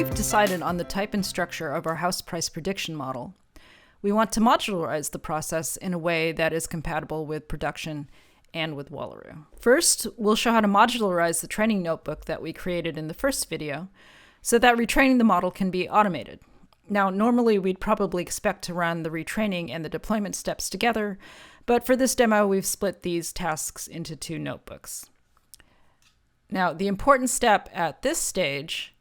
we've decided on the type and structure of our house price prediction model, we want to modularize the process in a way that is compatible with production and with Wallaroo. First, we'll show how to modularize the training notebook that we created in the first video so that retraining the model can be automated. Now, normally we'd probably expect to run the retraining and the deployment steps together, but for this demo, we've split these tasks into two notebooks. Now, the important step at this stage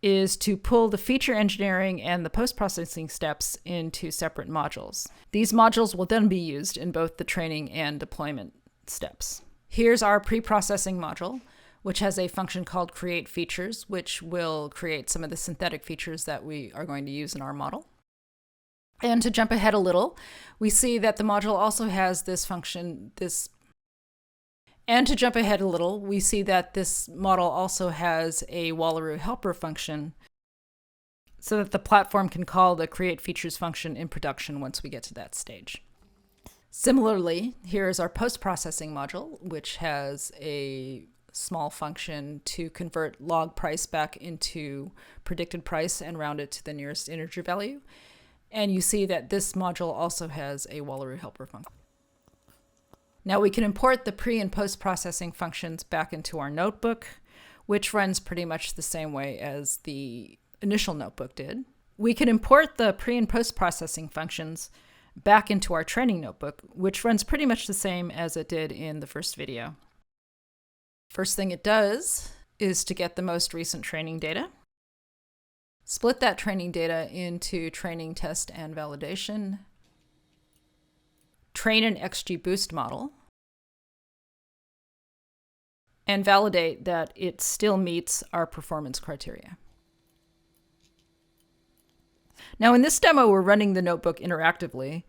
is to pull the feature engineering and the post-processing steps into separate modules. These modules will then be used in both the training and deployment steps. Here's our pre-processing module, which has a function called create features, which will create some of the synthetic features that we are going to use in our model. And to jump ahead a little, we see that the module also has this function, model also has a Wallaroo helper function so that the platform can call the create features function in production once we get to that stage. Similarly, here is our post-processing module, which has a small function to convert log price back into predicted price and round it to the nearest integer value. And you see that this module also has a Wallaroo helper function. Now we can import the pre and post-processing functions back into our notebook, which runs pretty much the same way as the initial notebook did. We can import the pre and post-processing functions back into our training notebook, which runs pretty much the same as it did in the first video. First thing it does is to get the most recent training data, split that training data into training, test, and validation, train an XGBoost model, and validate that it still meets our performance criteria. Now in this demo, we're running the notebook interactively,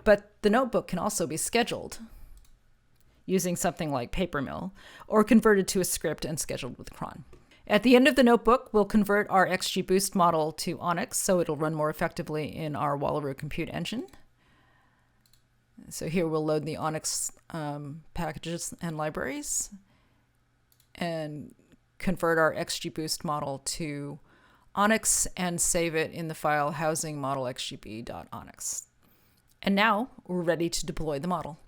but the notebook can also be scheduled using something like Papermill, or converted to a script and scheduled with cron. At the end of the notebook, we'll convert our XGBoost model to Onyx so it'll run more effectively in our Wallaroo compute engine. So here we'll load the Onyx packages and libraries and convert our XGBoost model to Onyx and save it in the file housing model xgb.onyx. And now we're ready to deploy the model.